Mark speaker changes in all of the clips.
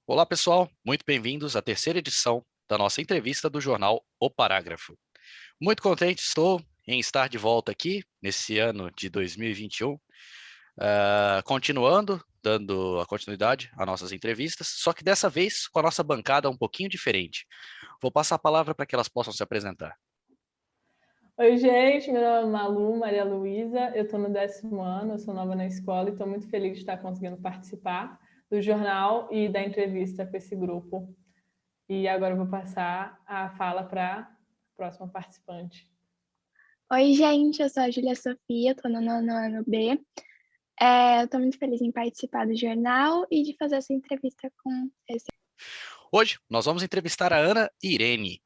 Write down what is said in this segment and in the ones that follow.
Speaker 1: Olá, pessoal, muito bem-vindos à terceira edição da nossa entrevista do jornal O Parágrafo. Muito contente estou em estar de volta aqui nesse ano de 2021, continuando, dando a continuidade às nossas entrevistas, só que dessa vez com a nossa bancada um pouquinho diferente. Vou passar a palavra para que elas possam se apresentar.
Speaker 2: Oi, gente, meu nome é Malu, Maria Luísa, eu estou no 10º ano, eu sou nova na escola e estou muito feliz de estar conseguindo participar do jornal e da entrevista com esse grupo. E agora eu vou passar a fala para a próxima participante.
Speaker 3: Oi, gente, eu sou a Júlia Sofia, estou no 9º ano B. Eu estou muito feliz em participar do jornal e de fazer essa entrevista com esse.
Speaker 1: Hoje nós vamos entrevistar a Ana Irene,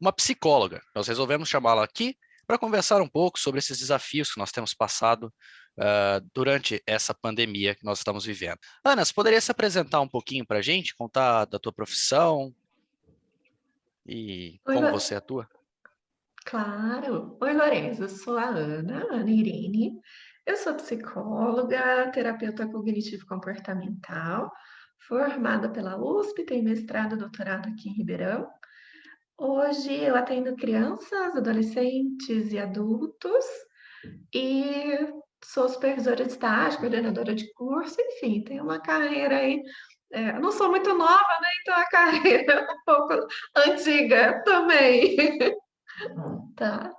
Speaker 1: uma psicóloga. Nós resolvemos chamá-la aqui para conversar um pouco sobre esses desafios que nós temos passado durante essa pandemia que nós estamos vivendo. Ana, você poderia se apresentar um pouquinho para a gente, contar da tua profissão e como você atua?
Speaker 4: Claro. Oi, Lorenzo, eu sou a Ana Irene. Eu sou psicóloga, terapeuta cognitivo-comportamental, formada pela USP, tenho mestrado e doutorado aqui em Ribeirão. Hoje eu atendo crianças, adolescentes e adultos e sou supervisora de estágio, coordenadora de curso, enfim, tenho uma carreira aí. Eu não sou muito nova, né? Então a carreira é um pouco antiga também. Tá.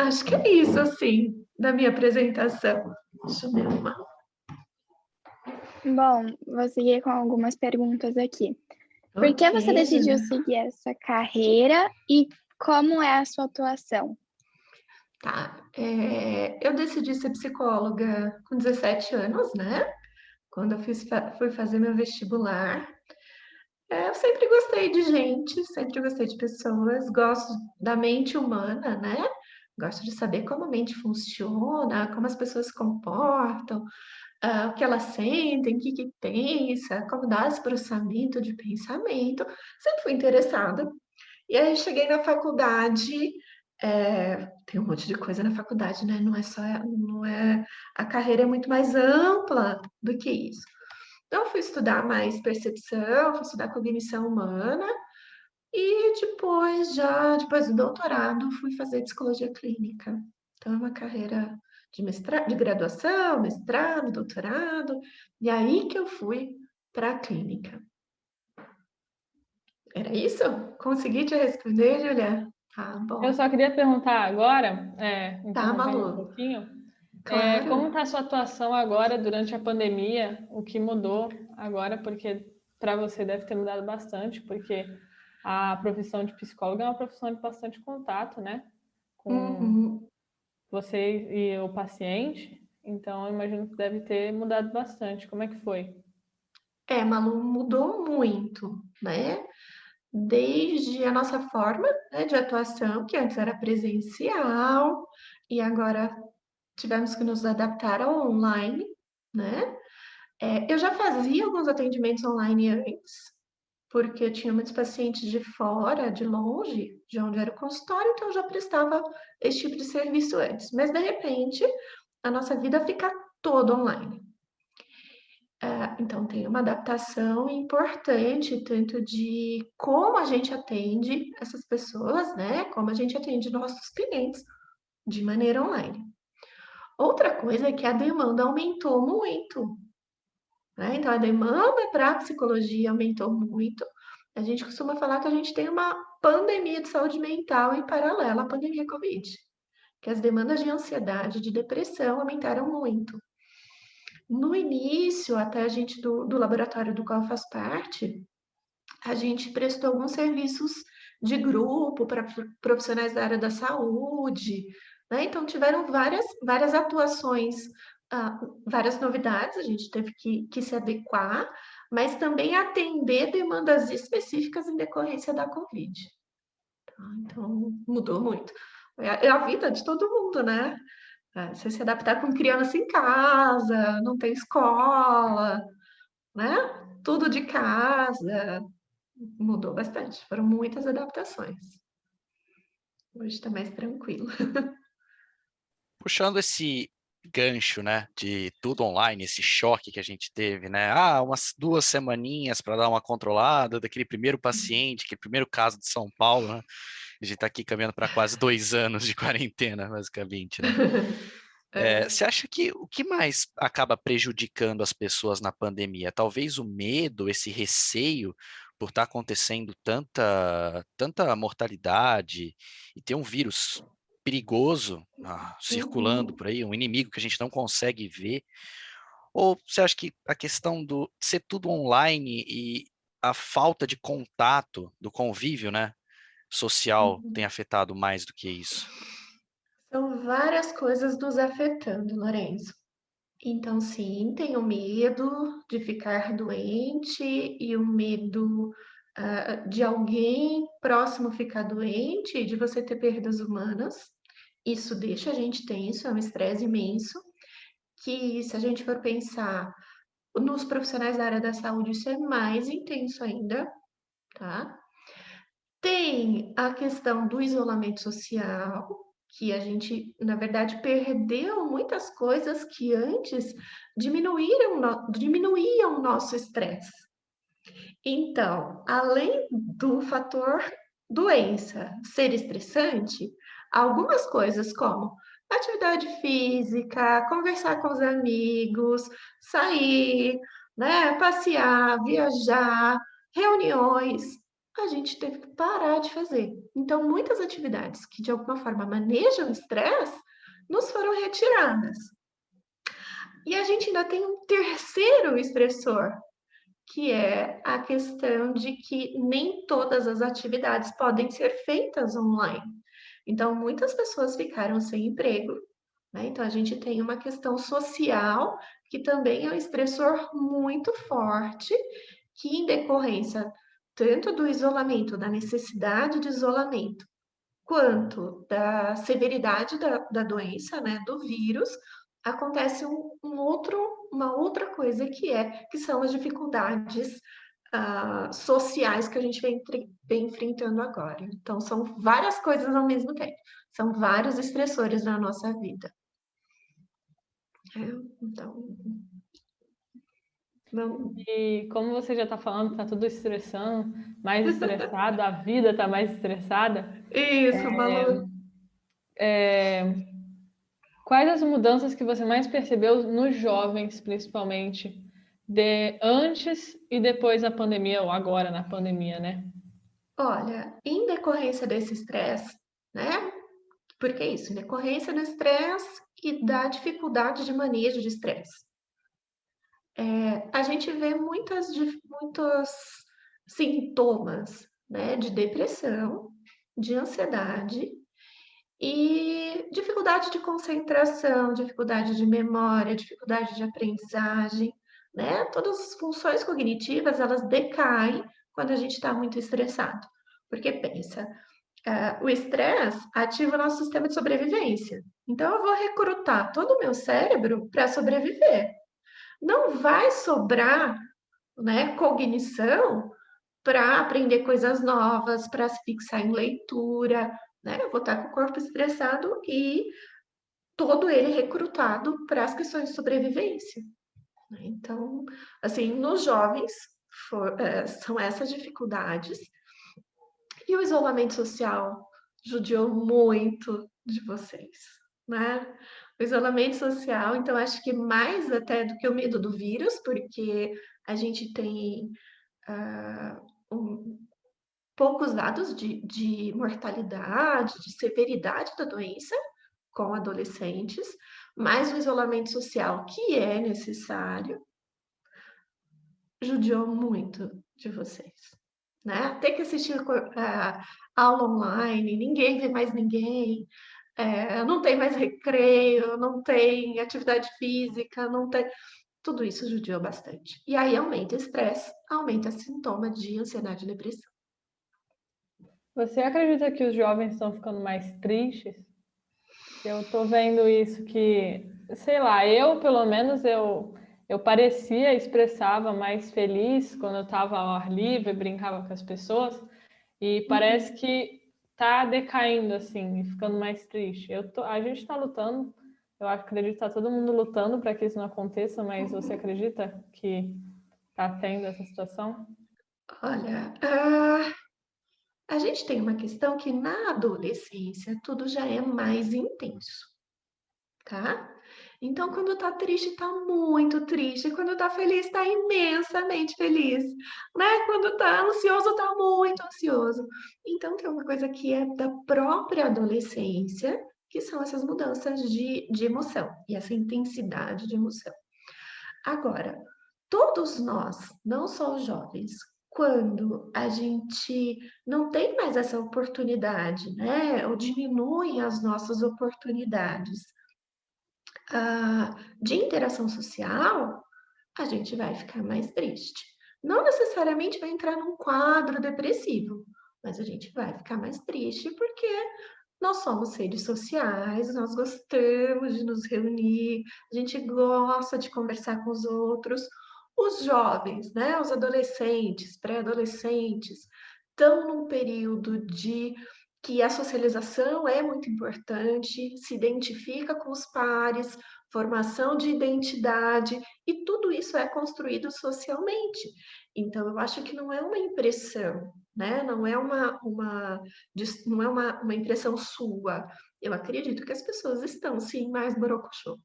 Speaker 4: Acho que é isso, assim, da minha apresentação. Deixa eu ver uma.
Speaker 3: Bom, vou seguir com algumas perguntas aqui. Por que você decidiu seguir essa carreira e como é a sua atuação?
Speaker 4: Tá. Eu decidi ser psicóloga com 17 anos, né? Quando eu fui fazer meu vestibular. Eu sempre gostei de gente, sempre gostei de pessoas, gosto da mente humana, né? Gosto de saber como a mente funciona, como as pessoas se comportam, o que elas sentem, o que pensa, como dá esse processamento de pensamento. Sempre fui interessada. E aí cheguei na faculdade, tem um monte de coisa na faculdade, né? Não é, a carreira é muito mais ampla do que isso. Então, fui estudar mais percepção, fui estudar cognição humana, e depois do doutorado, fui fazer psicologia clínica. Então, é uma carreira de graduação, mestrado, doutorado, e aí que eu fui para a clínica. Era isso? Consegui te responder, Julia? Ah, bom.
Speaker 2: Eu só queria perguntar agora, interrompendo
Speaker 4: Malu.
Speaker 2: um pouquinho,
Speaker 4: Claro.
Speaker 2: como está a sua atuação agora durante a pandemia? O que mudou agora? Porque para você deve ter mudado bastante, porque a profissão de psicóloga é uma profissão de bastante contato, né? Com você e o paciente. Então, eu imagino que deve ter mudado bastante. Como é que foi?
Speaker 4: Malu, mudou muito, né? Desde a nossa forma, né, de atuação, que antes era presencial, e agora tivemos que nos adaptar ao online, né? Eu já fazia alguns atendimentos online antes, porque eu tinha muitos pacientes de fora, de longe, de onde era o consultório, então eu já prestava esse tipo de serviço antes. Mas, de repente, a nossa vida fica toda online. Então, tem uma adaptação importante, tanto de como a gente atende essas pessoas, né? Como a gente atende nossos clientes de maneira online. Outra coisa é que a demanda aumentou muito, né? Então, a demanda para a psicologia aumentou muito. A gente costuma falar que a gente tem uma pandemia de saúde mental em paralelo à pandemia Covid, que as demandas de ansiedade, de depressão aumentaram muito. No início, até a gente do laboratório do qual eu faço parte, a gente prestou alguns serviços de grupo para profissionais da área da saúde, né? Então, tiveram várias atuações, várias novidades, a gente teve que se adequar, mas também atender demandas específicas em decorrência da Covid. Então, mudou muito. É a vida de todo mundo, né? Você se adaptar com criança em casa, não tem escola, né? Tudo de casa, mudou bastante. Foram muitas adaptações. Hoje está mais tranquilo.
Speaker 1: Puxando esse gancho, né, de tudo online, esse choque que a gente teve, né? Umas 2 semaninhas para dar uma controlada daquele primeiro paciente, aquele primeiro caso de São Paulo, né? A gente está aqui caminhando para quase 2 anos de quarentena, basicamente, né? Você acha que o que mais acaba prejudicando as pessoas na pandemia? Talvez o medo, esse receio por estar acontecendo tanta mortalidade e ter um vírus perigoso circulando
Speaker 4: Uhum.
Speaker 1: por aí, um inimigo que a gente não consegue ver? Ou você acha que a questão do ser tudo online e a falta de contato, do convívio, né, social tem
Speaker 4: Uhum.
Speaker 1: afetado mais do que isso?
Speaker 4: São várias coisas nos afetando, Lourenço. Então, sim, tem o medo de ficar doente e o medo, de alguém próximo ficar doente e de você ter perdas humanas. Isso deixa a gente tenso, é um estresse imenso, que se a gente for pensar nos profissionais da área da saúde, isso é mais intenso ainda, tá? Tem a questão do isolamento social, que a gente, na verdade, perdeu muitas coisas que antes diminuíam o nosso estresse. Então, além do fator doença ser estressante, algumas coisas como atividade física, conversar com os amigos, sair, né, passear, viajar, reuniões, a gente teve que parar de fazer. Então, muitas atividades que de alguma forma manejam o estresse nos foram retiradas. E a gente ainda tem um terceiro estressor, que é a questão de que nem todas as atividades podem ser feitas online. Então, muitas pessoas ficaram sem emprego, né? Então, a gente tem uma questão social que também é um estressor muito forte, que em decorrência tanto do isolamento, da necessidade de isolamento, quanto da severidade da doença, né, do vírus, acontece uma outra coisa que são as dificuldades sociais que a gente vem enfrentando agora. Então, são várias coisas ao mesmo tempo, são vários estressores na nossa vida. Então, não.
Speaker 2: E como você já está falando, está tudo estressando, mais estressado, a vida está mais estressada.
Speaker 4: Isso, Malu.
Speaker 2: Quais as mudanças que você mais percebeu nos jovens, principalmente, de antes e depois da pandemia, ou agora na pandemia, né?
Speaker 4: Olha, em decorrência desse estresse, né? Porque é isso, em decorrência do estresse e da dificuldade de manejo de estresse. A gente vê muitos sintomas, né, de depressão, de ansiedade e dificuldade de concentração, dificuldade de memória, dificuldade de aprendizagem, né? Todas as funções cognitivas, elas decaem quando a gente está muito estressado. Porque pensa, o estresse ativa o nosso sistema de sobrevivência. Então, eu vou recrutar todo o meu cérebro para sobreviver. Não vai sobrar, né, cognição para aprender coisas novas, para se fixar em leitura, né? Eu vou estar com o corpo estressado e todo ele recrutado para as questões de sobrevivência, né? Então, assim, nos jovens são essas dificuldades. E o isolamento social judiou muito de vocês, né? O isolamento social, então, acho que mais até do que o medo do vírus, porque a gente tem poucos dados de mortalidade, de severidade da doença com adolescentes, mas o isolamento social, que é necessário, judiou muito de vocês, né? Ter que assistir aula online, ninguém vê mais ninguém, não tem mais recreio, não tem atividade física, não tem. Tudo isso judiou bastante. E aí aumenta o estresse, aumenta sintoma de ansiedade e depressão.
Speaker 2: Você acredita que os jovens estão ficando mais tristes? Eu tô vendo isso que, sei lá, eu pelo menos eu parecia, expressava mais feliz quando eu estava ao ar livre, brincava com as pessoas, e parece que tá decaindo assim, e ficando mais triste. A gente está lutando Eu acredito que está todo mundo lutando para que isso não aconteça, mas você acredita que está tendo essa situação?
Speaker 4: Olha, a gente tem uma questão que na adolescência tudo já é mais intenso, tá? Então, quando tá triste, tá muito triste. Quando tá feliz, tá imensamente feliz, né? Quando tá ansioso, tá muito ansioso. Então, tem uma coisa que é da própria adolescência, que são essas mudanças de emoção e essa intensidade de emoção. Agora, todos nós, não só os jovens, quando a gente não tem mais essa oportunidade, né? Ou diminuem as nossas oportunidades de interação social, a gente vai ficar mais triste. Não necessariamente vai entrar num quadro depressivo, mas a gente vai ficar mais triste porque nós somos seres sociais, nós gostamos de nos reunir, a gente gosta de conversar com os outros. Os jovens, né, os adolescentes, pré-adolescentes, estão num período de que a socialização é muito importante, se identifica com os pares, formação de identidade, e tudo isso é construído socialmente. Então, eu acho que não é uma impressão, né? Não é não é uma impressão sua. Eu acredito que as pessoas estão, sim, mais borocochô,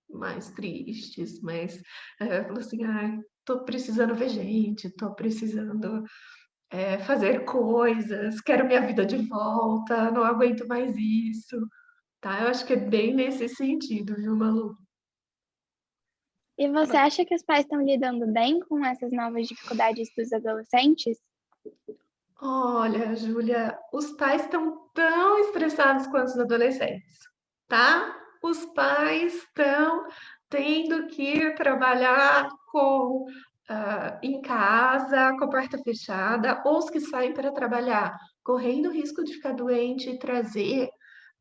Speaker 4: mais tristes, mais, falando assim, ai, tô precisando ver gente, tô precisando fazer coisas, quero minha vida de volta, não aguento mais isso, tá? Eu acho que é bem nesse sentido, viu, Malu?
Speaker 3: E você
Speaker 1: Ana,
Speaker 3: acha que os pais estão lidando bem com essas novas dificuldades dos adolescentes?
Speaker 4: Olha, Júlia, os pais estão tão estressados quanto os adolescentes, tá? Os pais estão tendo que ir trabalhar em casa, com a porta fechada, ou os que saem para trabalhar, correndo o risco de ficar doente e trazer,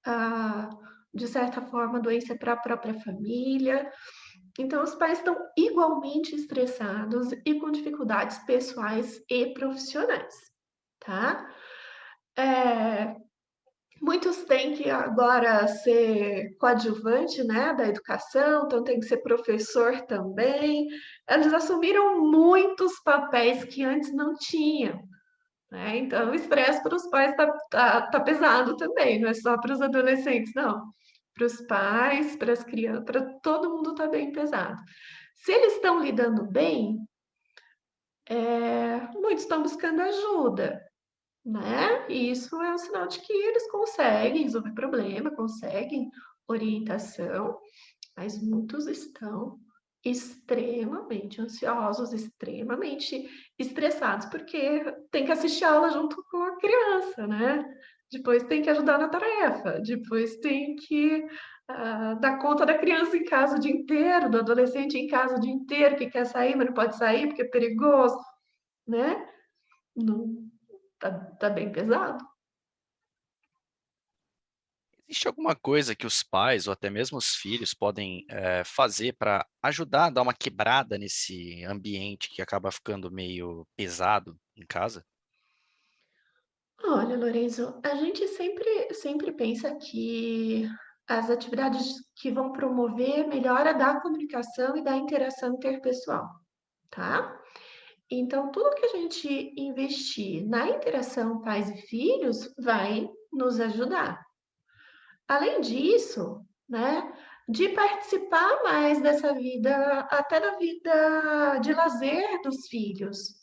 Speaker 4: ah, de certa forma, doença para a própria família. Então, os pais estão igualmente estressados e com dificuldades pessoais e profissionais, tá? É, muitos têm que agora ser coadjuvante, né, da educação, então tem que ser professor também. Eles assumiram muitos papéis que antes não tinham, né? Então, o estresse para os pais tá pesado também, não é só para os adolescentes, não. Para os pais, para as crianças, para todo mundo está bem pesado. Se eles estão lidando bem, muitos estão buscando ajuda, né? E isso é um sinal de que eles conseguem resolver problema, conseguem orientação, mas muitos estão extremamente ansiosos, extremamente estressados, porque tem que assistir aula junto com a criança, né? Depois tem que ajudar na tarefa, depois tem que dar conta da criança em casa o dia inteiro, do adolescente em casa o dia inteiro, que quer sair, mas não pode sair porque é perigoso, né? Não, tá bem pesado.
Speaker 1: existe alguma coisa que os pais ou até mesmo os filhos podem fazer para ajudar a dar uma quebrada nesse ambiente que acaba ficando meio pesado em casa?
Speaker 4: Olha, Lorenzo, a gente sempre pensa que as atividades que vão promover melhora da comunicação e da interação interpessoal, tá? Então, tudo que a gente investir na interação pais e filhos vai nos ajudar. Além disso, né, de participar mais dessa vida, até da vida de lazer dos filhos,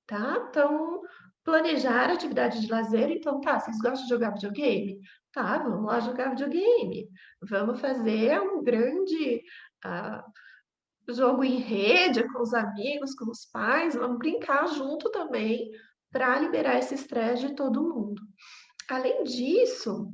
Speaker 4: tá? Então, planejar atividade de lazer, então, tá, vocês gostam de jogar videogame? Tá, vamos lá jogar videogame. Vamos fazer um grande ah, jogo em rede com os amigos, com os pais, vamos brincar junto também para liberar esse estresse de todo mundo. Além disso,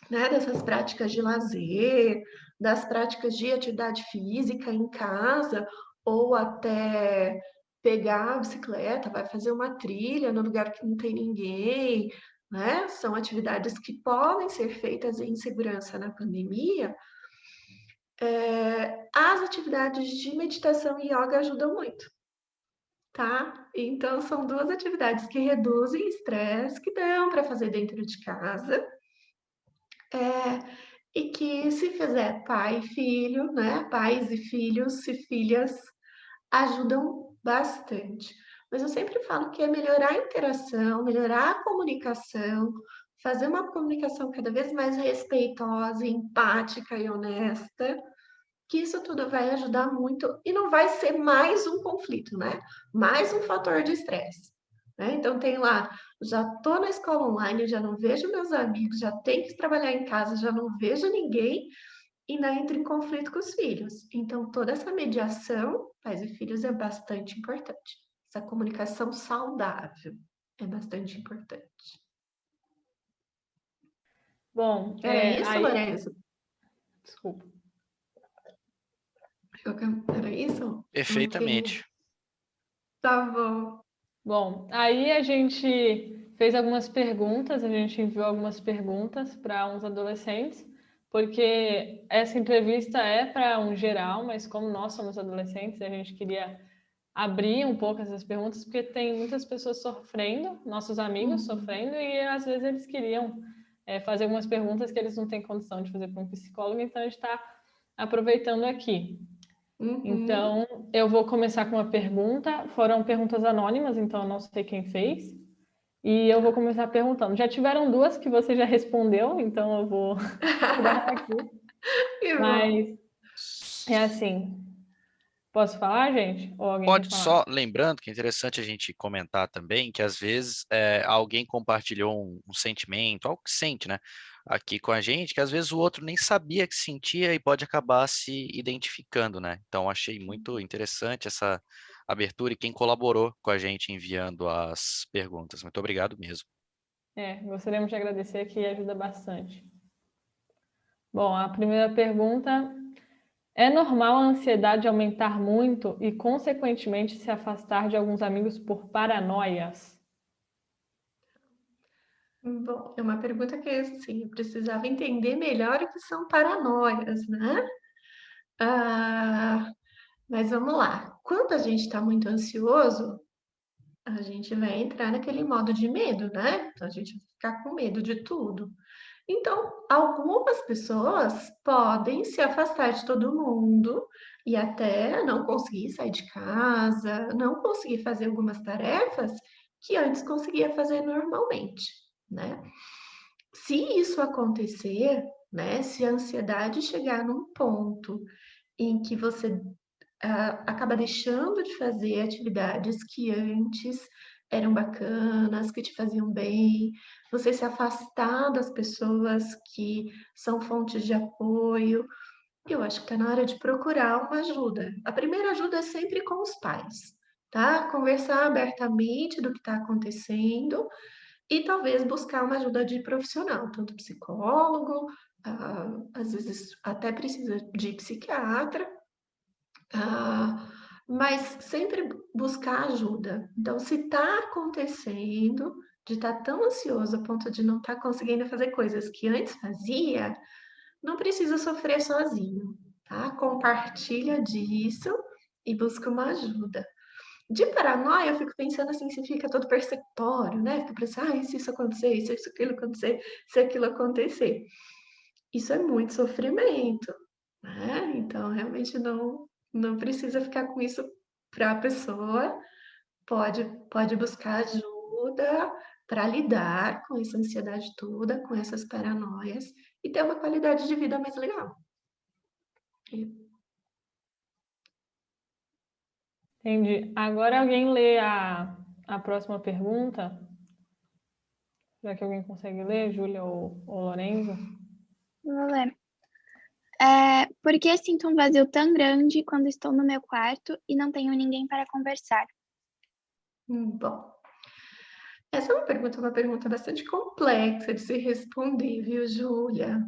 Speaker 4: né, dessas práticas de lazer, das práticas de atividade física em casa, ou até pegar a bicicleta, vai fazer uma trilha no lugar que não tem ninguém, né? São atividades que podem ser feitas em segurança na pandemia. As atividades de meditação e yoga ajudam muito, tá? Então, são duas atividades que reduzem estresse, que dão para fazer dentro de casa. e que se fizer pai e filho, né? Pais e filhos e filhas ajudam bastante. Mas eu sempre falo que é melhorar a interação, melhorar a comunicação, fazer uma comunicação cada vez mais respeitosa, empática e honesta, que isso tudo vai ajudar muito e não vai ser mais um conflito, né? Mais um fator de estresse. Né? Então tem lá, já estou na escola online, já não vejo meus amigos, já tenho que trabalhar em casa, já não vejo ninguém, e ainda entra em conflito com os filhos. Então, toda essa mediação, pais e filhos, é bastante importante. Essa comunicação saudável é bastante importante.
Speaker 2: Bom,
Speaker 4: Era isso,
Speaker 2: aí...
Speaker 4: Lorenzo?
Speaker 2: Desculpa.
Speaker 4: Era isso?
Speaker 1: Perfeitamente.
Speaker 4: Tá bom.
Speaker 2: Bom, aí a gente fez algumas perguntas, a gente enviou algumas perguntas para uns adolescentes, porque essa entrevista é para um geral, mas como nós somos adolescentes, a gente queria abrir um pouco essas perguntas, porque tem muitas pessoas sofrendo, nossos amigos sofrendo, e às vezes eles queriam fazer algumas perguntas que eles não têm condição de fazer para um psicólogo, então a gente está aproveitando aqui. Então, eu vou começar com uma pergunta. Foram perguntas anônimas, então eu não sei quem fez. E eu vou começar perguntando. Já tiveram duas que você já respondeu, então eu vou dar aqui. Mas é assim. Posso falar, gente? Ou alguém quer
Speaker 1: Pode
Speaker 2: falar?
Speaker 1: só, lembrando que é interessante a gente comentar também que às vezes alguém compartilhou um sentimento, algo que sente, né? Aqui com a gente, que às vezes o outro nem sabia que sentia e pode acabar se identificando, né? Então, achei muito interessante essa abertura e quem colaborou com a gente enviando as perguntas. Muito obrigado mesmo.
Speaker 2: Gostaríamos de agradecer, que ajuda bastante. Bom, a primeira pergunta: é normal a ansiedade aumentar muito e, consequentemente, se afastar de alguns amigos por paranoias?
Speaker 4: Bom, é uma pergunta que, assim, eu precisava entender melhor o que são paranoias, né? Mas vamos lá. Quando a gente está muito ansioso, a gente vai entrar naquele modo de medo, né? Então, a gente vai ficar com medo de tudo. Então, algumas pessoas podem se afastar de todo mundo e até não conseguir sair de casa, não conseguir fazer algumas tarefas que antes conseguia fazer normalmente, né? Se isso acontecer, né? Se a ansiedade chegar num ponto em que você acaba deixando de fazer atividades que antes eram bacanas, que te faziam bem, você se afastar das pessoas que são fontes de apoio. Eu acho que está na hora de procurar uma ajuda. A primeira ajuda é sempre com os pais, tá? Conversar abertamente do que está acontecendo e talvez buscar uma ajuda de profissional, tanto psicólogo, às vezes até precisa de psiquiatra, mas sempre buscar ajuda. Então, se está acontecendo, de estar tão ansioso a ponto de não estar conseguindo fazer coisas que antes fazia, não precisa sofrer sozinho, tá? Compartilha disso e busca uma ajuda. De paranoia, eu fico pensando assim, se fica todo perceptório, né? Fica pensando, se isso acontecer, se isso aquilo acontecer, se aquilo acontecer. Isso é muito sofrimento, né? Então, realmente não precisa ficar com isso para a pessoa. Pode buscar ajuda para lidar com essa ansiedade toda, com essas paranoias e ter uma qualidade de vida mais legal.
Speaker 2: Entendi. Agora alguém lê a próxima pergunta? Já que alguém consegue ler, Júlia ou Lorenzo?
Speaker 3: Vou ler. Por que sinto um vazio tão grande quando estou no meu quarto e não tenho ninguém para conversar?
Speaker 4: Bom, essa é uma pergunta bastante complexa de se responder, viu, Júlia?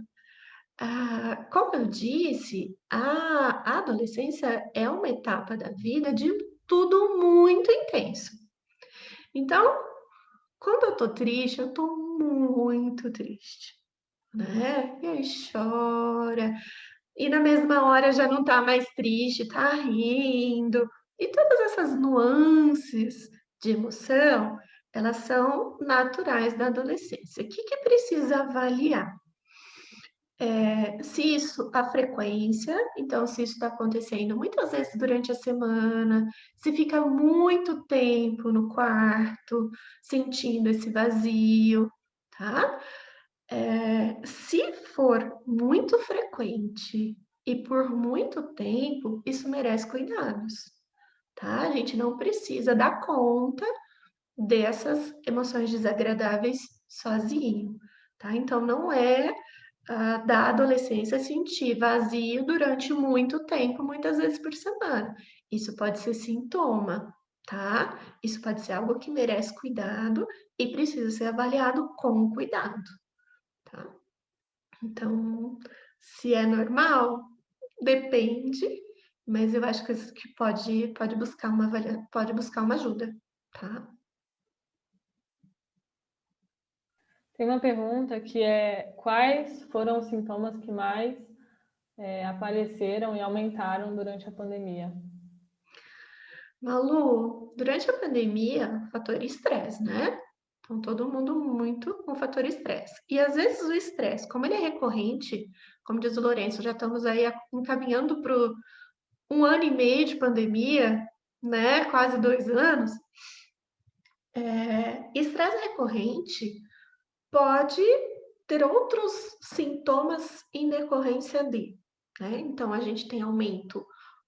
Speaker 4: Como eu disse, a adolescência é uma etapa da vida de tudo muito intenso. Então, quando eu tô triste, eu tô muito triste, né? E aí chora, e na mesma hora já não tá mais triste, tá rindo. E todas essas nuances de emoção, elas são naturais da adolescência. O que precisa avaliar? Se isso, a frequência, então se isso está acontecendo muitas vezes durante a semana, se fica muito tempo no quarto, sentindo esse vazio, tá? Se for muito frequente e por muito tempo, isso merece cuidados, tá? A gente não precisa dar conta dessas emoções desagradáveis sozinho, tá? Então, não é da adolescência sentir vazio durante muito tempo, muitas vezes por semana. Isso pode ser sintoma, tá? Isso pode ser algo que merece cuidado e precisa ser avaliado com cuidado, tá? Então, se é normal, depende, mas eu acho que pode buscar pode buscar uma ajuda, tá?
Speaker 2: Tem uma pergunta que é: quais foram os sintomas que mais apareceram e aumentaram durante a pandemia?
Speaker 4: Malu, durante a pandemia, fator estresse, né? Então, todo mundo muito com fator estresse. E às vezes o estresse, como ele é recorrente, como diz o Lourenço, já estamos aí encaminhando para 1 ano e meio de pandemia, né? Quase 2 anos. Estresse recorrente pode ter outros sintomas em decorrência de, né? Então, a gente tem aumento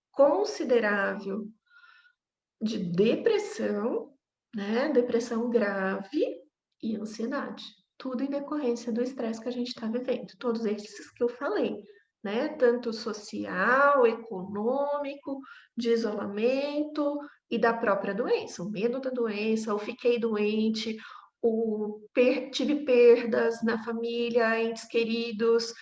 Speaker 4: considerável de depressão, né? Depressão grave e ansiedade. Tudo em decorrência do estresse que a gente está vivendo. Todos esses que eu falei, né? Tanto social, econômico, de isolamento e da própria doença. O medo da doença, o fiquei doente, tive perdas na família, entes queridos,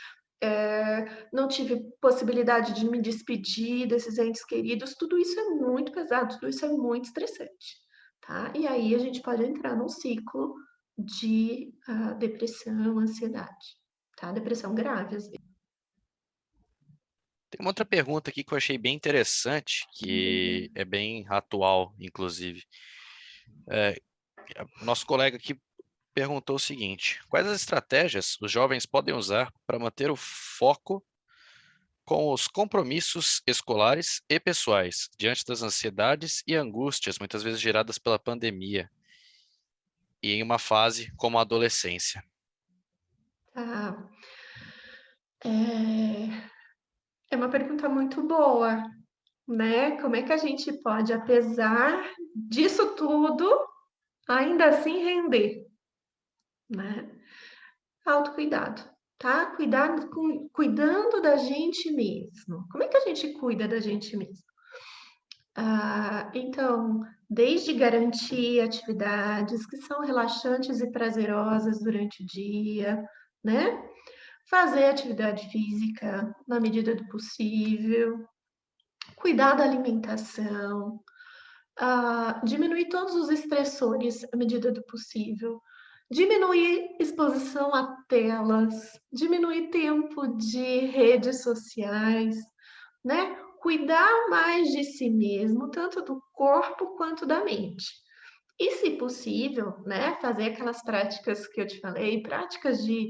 Speaker 4: não tive possibilidade de me despedir desses entes queridos, tudo isso é muito pesado, tudo isso é muito estressante, tá? E aí a gente pode entrar num ciclo de depressão, ansiedade, tá? Depressão grave, às vezes.
Speaker 1: Tem uma outra pergunta aqui que eu achei bem interessante, que é bem atual, inclusive. O nosso colega aqui perguntou o seguinte: quais as estratégias os jovens podem usar para manter o foco com os compromissos escolares e pessoais, diante das ansiedades e angústias, muitas vezes geradas pela pandemia, e em uma fase como a adolescência?
Speaker 4: Tá. É uma pergunta muito boa, né? Como é que a gente pode, apesar disso tudo, ainda assim render, né? Autocuidado, tá? Cuidando da gente mesmo. Como é que a gente cuida da gente mesmo? Então, desde garantir atividades que são relaxantes e prazerosas durante o dia, né? Fazer atividade física na medida do possível, cuidar da alimentação, diminuir todos os estressores à medida do possível, diminuir exposição a telas, diminuir tempo de redes sociais, né? Cuidar mais de si mesmo, tanto do corpo quanto da mente. E, se possível, né, fazer aquelas práticas que eu te falei, práticas de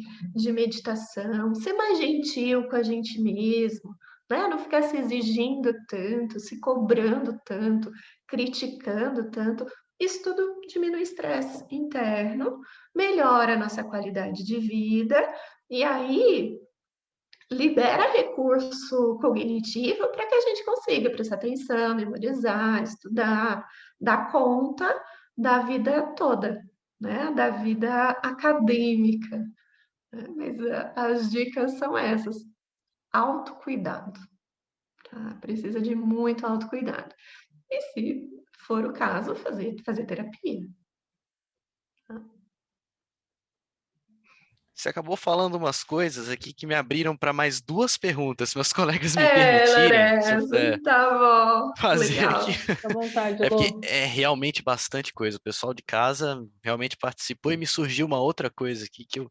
Speaker 4: meditação, ser mais gentil com a gente mesmo, né? Não ficar se exigindo tanto, se cobrando tanto, criticando tanto. Isso tudo diminui o estresse interno, melhora a nossa qualidade de vida, e aí libera recurso cognitivo para que a gente consiga prestar atenção, memorizar, estudar, dar conta da vida toda, né? Da vida acadêmica. Né? Mas as dicas são essas. Autocuidado, tá? Precisa de muito autocuidado. E, se for o caso, fazer terapia.
Speaker 1: Você acabou falando umas coisas aqui que me abriram para mais duas perguntas, se meus colegas me permitirem. Se eu puder
Speaker 4: Lourenço, tá bom.
Speaker 1: fazer aqui.
Speaker 4: Legal.
Speaker 2: Fica à vontade,
Speaker 1: É porque
Speaker 2: Lô.
Speaker 1: é realmente bastante coisa. O pessoal de casa realmente participou e me surgiu uma outra coisa aqui que eu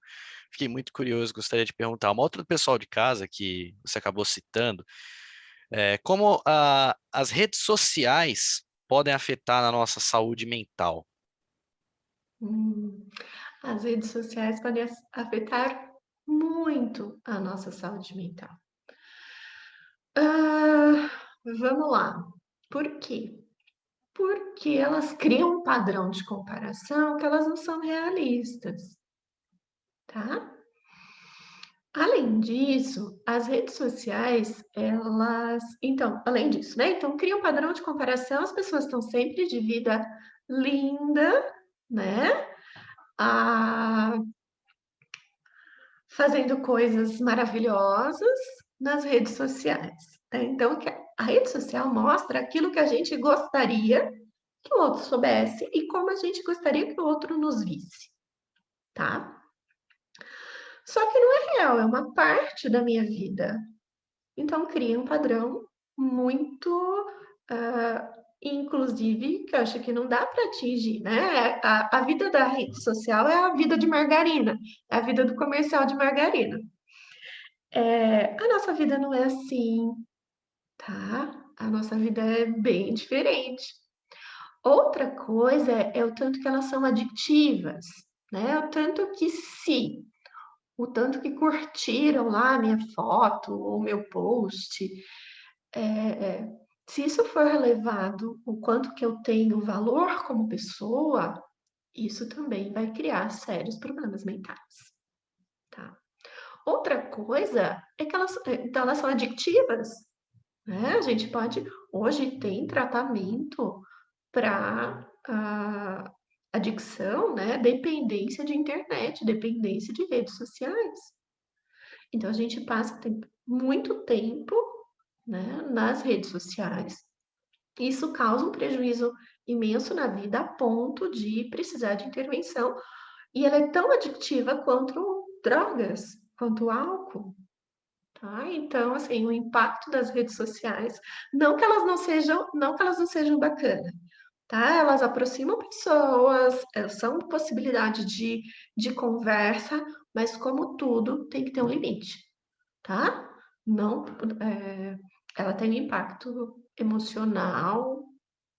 Speaker 1: fiquei muito curioso, gostaria de perguntar. Uma outra do pessoal de casa que você acabou citando, como as redes sociais podem afetar na nossa saúde mental?
Speaker 4: As redes sociais podem afetar muito a nossa saúde mental. Vamos lá. Por quê? Porque elas criam um padrão de comparação que elas não são realistas, tá? Além disso, as redes sociais, então, além disso, né? Então, cria um padrão de comparação, as pessoas estão sempre de vida linda, né? Ah, fazendo coisas maravilhosas nas redes sociais, né? Então, a rede social mostra aquilo que a gente gostaria que o outro soubesse e como a gente gostaria que o outro nos visse, tá? Só que não é real, é uma parte da minha vida. Então, cria um padrão muito, inclusive, que eu acho que não dá para atingir, né? A vida da rede social é a vida de margarina, é a vida do comercial de margarina. A nossa vida não é assim, tá? A nossa vida é bem diferente. Outra coisa é o tanto que elas são adictivas, né? O tanto que curtiram lá a minha foto ou meu post. Se isso for relevado, o quanto que eu tenho valor como pessoa, isso também vai criar sérios problemas mentais, tá? Outra coisa é que então elas são adictivas, né? A gente pode, hoje tem tratamento para adicção, né? Dependência de internet, dependência de redes sociais. Então a gente passa muito tempo, né, nas redes sociais. Isso causa um prejuízo imenso na vida a ponto de precisar de intervenção. E ela é tão adictiva quanto drogas, quanto álcool. Tá? Então, assim, o impacto das redes sociais, não que elas não sejam bacanas, tá? Elas aproximam pessoas, são possibilidade de conversa, mas como tudo, tem que ter um limite, tá? Não, ela tem um impacto emocional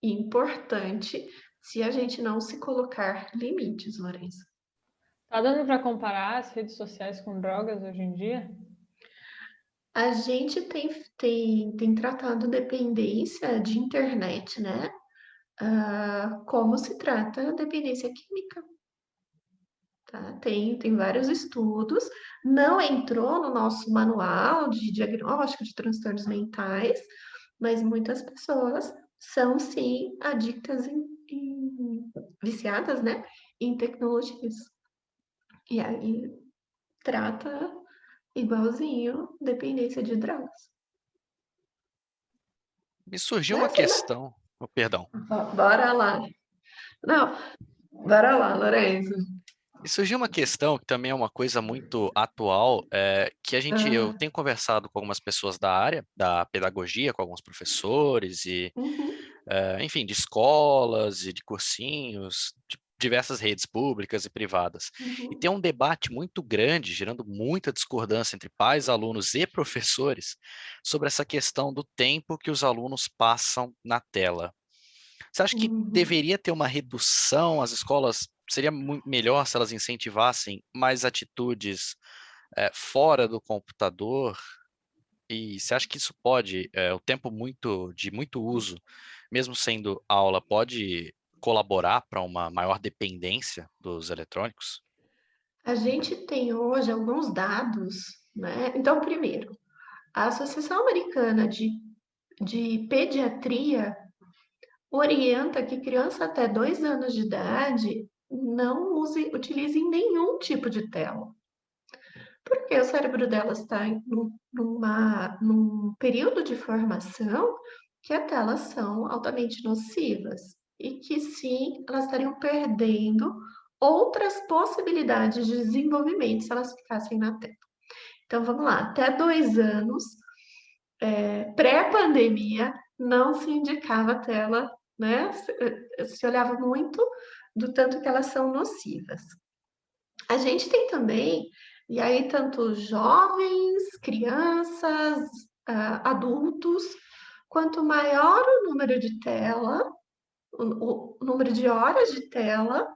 Speaker 4: importante se a gente não se colocar limites, Lourenço.
Speaker 2: Tá dando para comparar as redes sociais com drogas hoje em dia?
Speaker 4: A gente tem tratado dependência de internet, né? Como se trata dependência química. Tá? Tem vários estudos, não entrou no nosso manual de diagnóstico de transtornos mentais, mas muitas pessoas são sim adictas viciadas, né, em tecnologias. E aí trata igualzinho dependência de drogas.
Speaker 1: Me surgiu uma
Speaker 4: Mas, sei lá.
Speaker 1: questão, oh, perdão,
Speaker 4: Bora lá. Não, bora lá, Lourenço.
Speaker 1: me surgiu uma questão que também é uma coisa muito atual, que eu tenho conversado com algumas pessoas da área, da pedagogia, com alguns professores e,
Speaker 4: Uhum,
Speaker 1: enfim, de escolas e de cursinhos, de diversas redes públicas e privadas. E tem
Speaker 4: uhum,
Speaker 1: um debate muito grande, gerando muita discordância entre pais, alunos e professores sobre essa questão do tempo que os alunos passam na tela. Você acha que
Speaker 4: uhum.
Speaker 1: deveria ter uma redução? As escolas seria melhor se elas incentivassem mais atitudes fora do computador? E você acha que isso pode, o tempo de muito uso, mesmo sendo aula, pode colaborar para uma maior dependência dos eletrônicos?
Speaker 4: A gente tem hoje alguns dados, né? Então, primeiro, a Associação Americana de Pediatria orienta que criança até 2 anos de idade não utilize nenhum tipo de tela, porque o cérebro delas está num período de formação que as telas são altamente nocivas e que sim, elas estariam perdendo outras possibilidades de desenvolvimento se elas ficassem na tela. Então vamos lá, até 2 anos, pré-pandemia, não se indicava a tela, né? Se olhava muito do tanto que elas são nocivas. A gente tem também, e aí tanto jovens, crianças, adultos, quanto maior o número de tela, o número de horas de tela,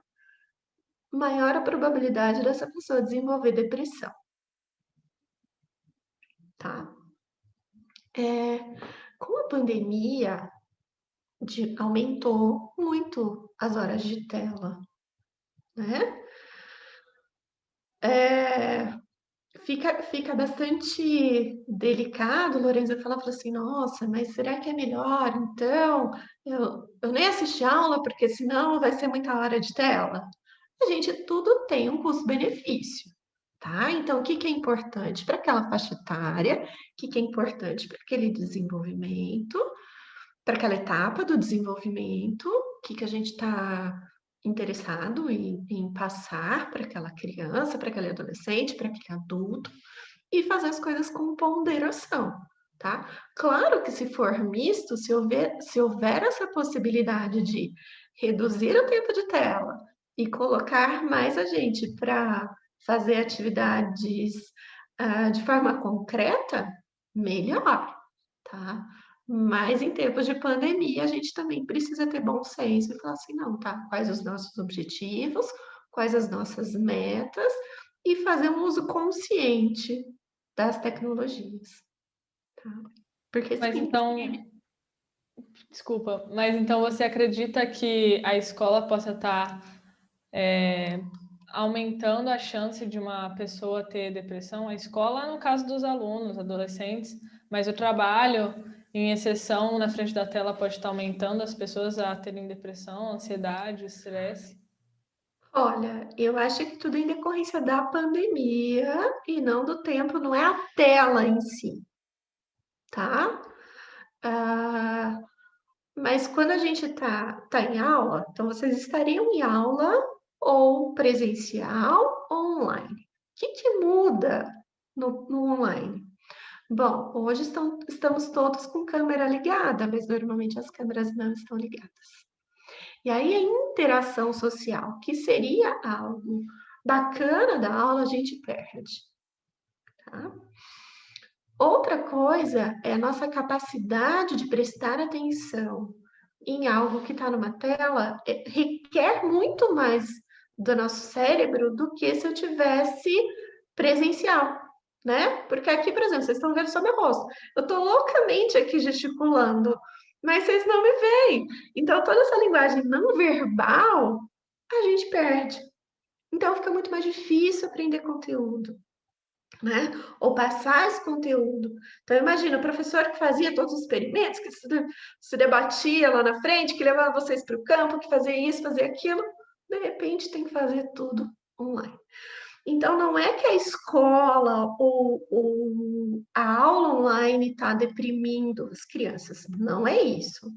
Speaker 4: maior a probabilidade dessa pessoa desenvolver depressão. tá? Com a pandemia, aumentou muito as horas de tela, né? Fica bastante delicado, Lorenza fala assim, nossa, mas será que é melhor, então, eu nem assisti aula, porque senão vai ser muita hora de tela? A gente, tudo tem um custo-benefício, tá? Então, o que que é importante para aquela faixa etária? O que que é importante para aquele desenvolvimento? Para aquela etapa do desenvolvimento? O que que a gente está interessado em passar para aquela criança, para aquele adolescente, para aquele adulto? E fazer as coisas com ponderação, tá? Claro que se for misto, se houver essa possibilidade de reduzir o tempo de tela e colocar mais a gente para fazer atividades de forma concreta, melhor, tá? Mas em tempos de pandemia, a gente também precisa ter bom senso e falar assim, não, tá? Quais os nossos objetivos, quais as nossas metas e fazer um uso consciente das tecnologias, tá? Porque
Speaker 2: Mas
Speaker 4: sim,
Speaker 2: então, desculpa, mas então você acredita que a escola possa estar aumentando a chance de uma pessoa ter depressão? A escola, no caso dos alunos, adolescentes, mas o trabalho, em exceção, na frente da tela, pode estar aumentando as pessoas a terem depressão, ansiedade, estresse?
Speaker 4: olha, eu acho que tudo em decorrência da pandemia e não do tempo, não é a tela em si, tá? Ah, mas quando a gente tá em aula, então vocês estariam em aula ou presencial ou online? O que que muda no online? Bom, hoje estamos todos com câmera ligada, mas normalmente as câmeras não estão ligadas. E aí a interação social, que seria algo bacana da aula, a gente perde, tá? Outra coisa é a nossa capacidade de prestar atenção em algo que está numa tela, requer muito mais do nosso cérebro do que se eu tivesse presencial, né? Porque aqui, por exemplo, vocês estão vendo só meu rosto. Eu estou loucamente aqui gesticulando, mas vocês não me veem. Então, toda essa linguagem não verbal, a gente perde. Então, fica muito mais difícil aprender conteúdo, né? Ou passar esse conteúdo. Então, imagina, o professor que fazia todos os experimentos, que se debatia lá na frente, que levava vocês para o campo, que fazia isso, fazia aquilo, de repente tem que fazer tudo online. Então, não é que a escola ou a aula online está deprimindo as crianças, não é isso.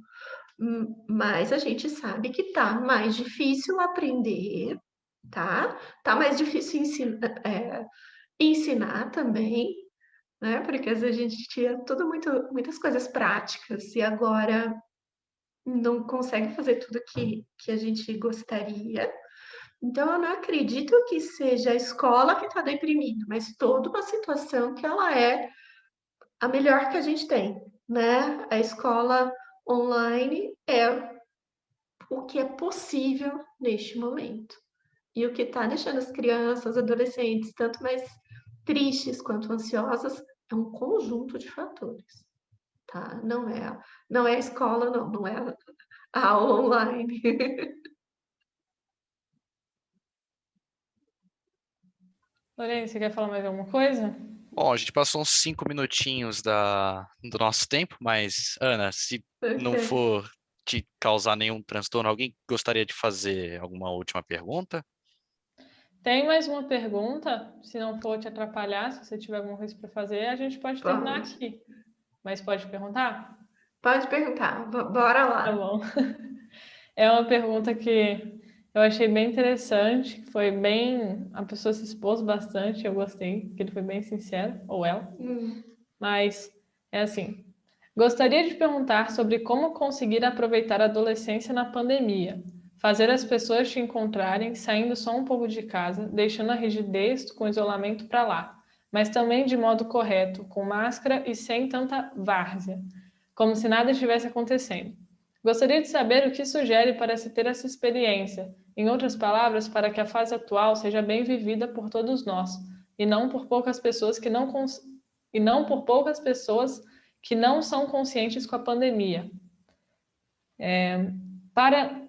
Speaker 4: Mas a gente sabe que está mais difícil aprender, tá? Tá mais difícil ensinar também, né? Porque às vezes a gente tinha muitas coisas práticas e agora não consegue fazer tudo que a gente gostaria. Então, eu não acredito que seja a escola que está deprimindo, mas toda uma situação que ela é a melhor que a gente tem, né? A escola online é o que é possível neste momento. E o que está deixando as crianças, adolescentes, tanto mais tristes quanto ansiosas, é um conjunto de fatores, tá? Não é a escola, não é a aula online.
Speaker 2: Lorena, você quer falar mais alguma coisa?
Speaker 1: Bom, a gente passou uns 5 minutinhos do nosso tempo, mas, Ana, se não
Speaker 4: Ok.
Speaker 1: for te causar nenhum transtorno, alguém gostaria de fazer alguma última pergunta?
Speaker 2: Tem mais uma pergunta? Se não for te atrapalhar, se você tiver alguma coisa para fazer, a gente pode terminar
Speaker 4: Pode.
Speaker 2: aqui. Mas pode perguntar?
Speaker 4: Pode perguntar. Bora
Speaker 2: Tá
Speaker 4: lá.
Speaker 2: bom. É uma pergunta que eu achei bem interessante, foi bem... A pessoa se expôs bastante, eu gostei, que ele foi bem sincero, ou ela.
Speaker 4: Hum.
Speaker 2: Mas é assim, gostaria de perguntar sobre como conseguir aproveitar a adolescência na pandemia. Fazer as pessoas te encontrarem saindo só um pouco de casa, deixando a rigidez com isolamento para lá, mas também de modo correto, com máscara e sem tanta várzea, como se nada estivesse acontecendo. Gostaria de saber o que sugere para se ter essa experiência, em outras palavras, para que a fase atual seja bem vivida por todos nós, e não por poucas pessoas que não e não por poucas pessoas que não são conscientes com a pandemia.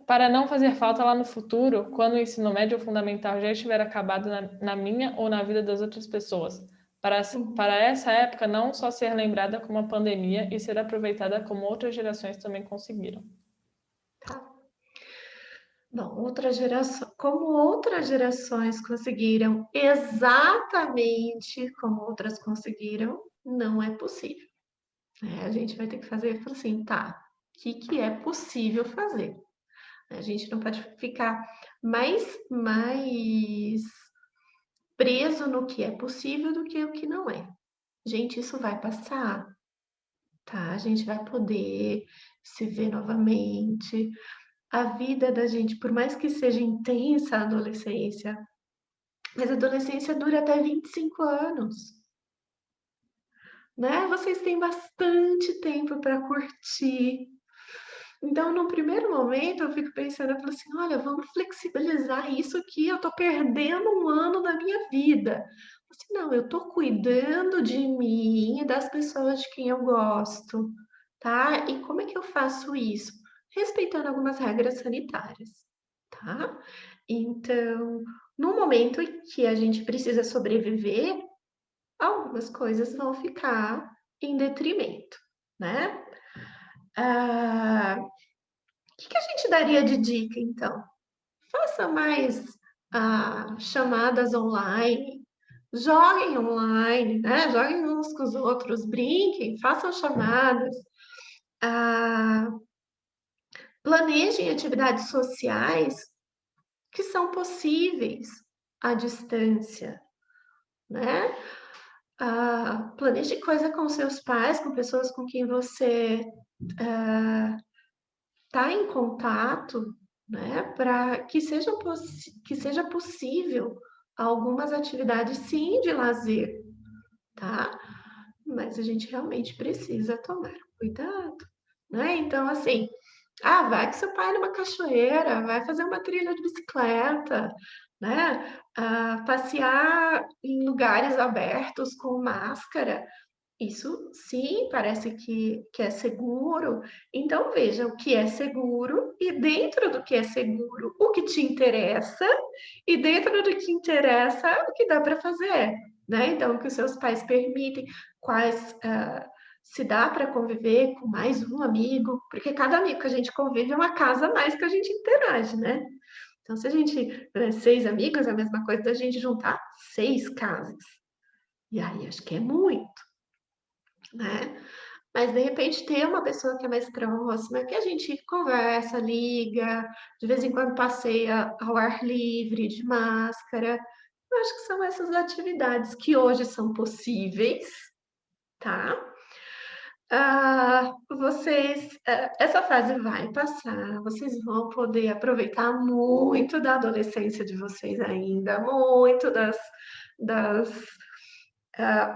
Speaker 2: Para não fazer falta lá no futuro, quando o ensino médio ou fundamental já estiver acabado na minha ou na vida das outras pessoas. Para essa época não só ser lembrada como uma pandemia e ser aproveitada como outras gerações também conseguiram.
Speaker 4: Tá. Bom, como outras gerações conseguiram exatamente como outras conseguiram, não é possível. A gente vai ter que fazer assim, tá, o que é possível fazer? A gente não pode ficar mais preso no que é possível do que o que não é. Gente, isso vai passar, tá? A gente vai poder se ver novamente. A vida da gente, por mais que seja intensa a adolescência, mas a adolescência dura até 25 anos, né? Vocês têm bastante tempo para curtir. Então, no primeiro momento, eu fico pensando, eu falo assim, olha, vamos flexibilizar isso aqui, eu tô perdendo um ano da minha vida. Assim, não, eu tô cuidando de mim e das pessoas de quem eu gosto, tá? E como é que eu faço isso? Respeitando algumas regras sanitárias, tá? Então, no momento em que a gente precisa sobreviver, algumas coisas vão ficar em detrimento, né? O que a gente daria de dica, então? Faça mais chamadas online, joguem online, né? Joguem uns com os outros, brinquem, façam chamadas, planejem atividades sociais que são possíveis à distância, né? Planeje coisa com seus pais, com pessoas com quem você está em contato, né, para que seja possível algumas atividades, sim, de lazer, tá? Mas a gente realmente precisa tomar cuidado, né? Então, assim, vai com seu pai numa cachoeira, vai fazer uma trilha de bicicleta, né? Passear em lugares abertos com máscara, isso sim, parece que é seguro. Então, veja o que é seguro e dentro do que é seguro, o que te interessa e dentro do que interessa, o que dá para fazer, né? Então, o que os seus pais permitem, se dá para conviver com mais um amigo, porque cada amigo que a gente convive é uma casa a mais que a gente interage, né? Então, se a gente, 6 amigos, é a mesma coisa da gente juntar 6 casas. E aí, acho que é muito, né? Mas de repente ter uma pessoa que é mais próxima, que a gente conversa, liga, de vez em quando passeia ao ar livre, de máscara. Eu acho que são essas atividades que hoje são possíveis, tá? Essa fase vai passar, vocês vão poder aproveitar muito da adolescência de vocês ainda, muito das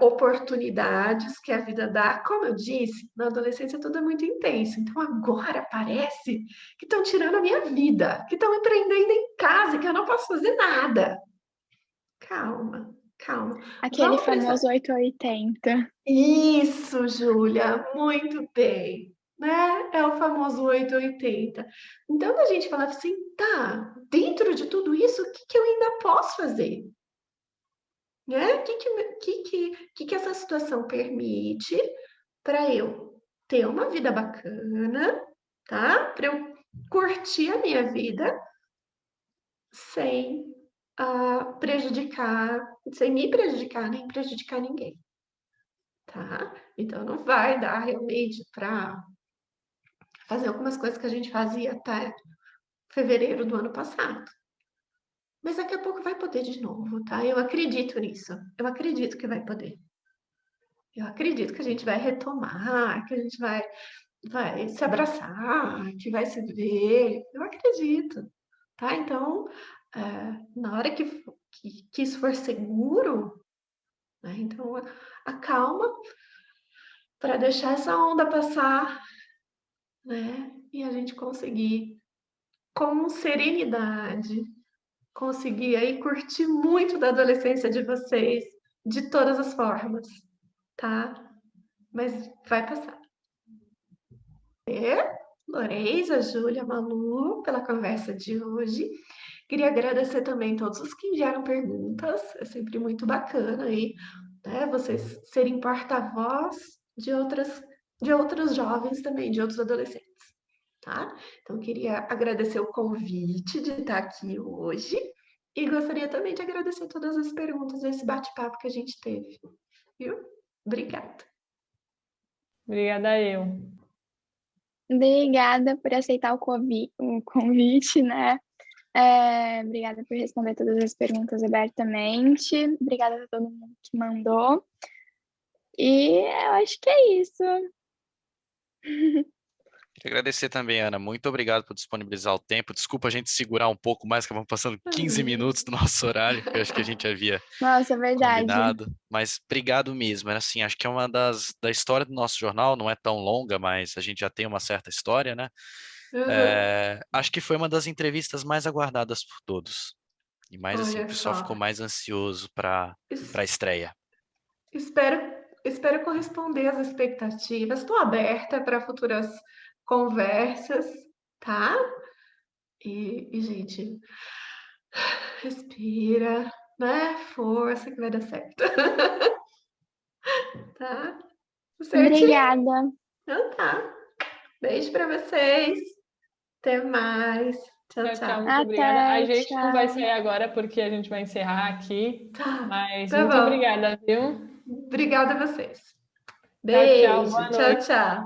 Speaker 4: oportunidades que a vida dá. Como eu disse, na adolescência tudo é muito intenso. Então agora parece que estão tirando a minha vida, que estão empreendendo em casa, que eu não posso fazer nada. Calma, calma.
Speaker 3: Aquele famoso 880.
Speaker 4: Isso, Júlia, muito bem. Né? É o famoso 880. Então, a gente fala assim, tá, dentro de tudo isso, o que eu ainda posso fazer? Né? O que essa situação permite para eu ter uma vida bacana, tá? Para eu curtir a minha vida sem sem me prejudicar, nem prejudicar ninguém, tá? Então, não vai dar realmente para fazer algumas coisas que a gente fazia até fevereiro do ano passado. Mas daqui a pouco vai poder de novo, tá? Eu acredito nisso. Eu acredito que vai poder. Eu acredito que a gente vai retomar, que a gente vai se abraçar, que vai se ver. Eu acredito, tá? Então, na hora que isso for seguro, né? Então, acalma para deixar essa onda passar, né? E a gente conseguir, com serenidade, conseguir aí curtir muito da adolescência de vocês, de todas as formas. tá? Mas vai passar. Loreisa, Júlia, Malu, pela conversa de hoje. Queria agradecer também todos os que enviaram perguntas. É sempre muito bacana aí, né? Vocês serem porta-voz de outros jovens também, de outros adolescentes, tá? Então, queria agradecer o convite de estar aqui hoje e gostaria também de agradecer todas as perguntas desse bate-papo que a gente teve, viu? Obrigada.
Speaker 2: Obrigada eu.
Speaker 3: Obrigada por aceitar o convite, né? Obrigada por responder todas as perguntas abertamente. Obrigada a todo mundo que mandou. E eu acho que é isso.
Speaker 1: Queria agradecer também, Ana. Muito obrigado por disponibilizar o tempo. Desculpa a gente segurar um pouco mais, que vamos passando 15 minutos do nosso horário, que eu acho que a gente havia
Speaker 3: Nossa, é verdade.
Speaker 1: combinado. Mas obrigado mesmo. Era assim, acho que é uma da história do nosso jornal, não é tão longa, mas a gente já tem uma certa história, né? Acho que foi uma das entrevistas mais aguardadas por todos. E mais assim, o
Speaker 4: Olha
Speaker 1: pessoal ficou
Speaker 4: só.
Speaker 1: mais ansioso para a estreia.
Speaker 4: Espero corresponder às expectativas. Estou aberta para futuras conversas, tá? Gente, respira, né? Força que vai dar certo. Tá? Certinho?
Speaker 3: Obrigada.
Speaker 4: Então tá. Beijo para vocês. Até mais. Tchau,
Speaker 2: Tchau, tchau,
Speaker 4: tchau.
Speaker 2: muito obrigada. A
Speaker 3: Até,
Speaker 2: gente não vai
Speaker 3: tchau.
Speaker 2: sair agora porque a gente vai encerrar aqui, mas
Speaker 4: Tá
Speaker 2: muito
Speaker 4: bom.
Speaker 2: obrigada, viu?
Speaker 4: Obrigada a vocês.
Speaker 2: Tchau, tchau,
Speaker 4: Beijo.
Speaker 2: boa
Speaker 4: Tchau,
Speaker 2: noite.
Speaker 4: tchau.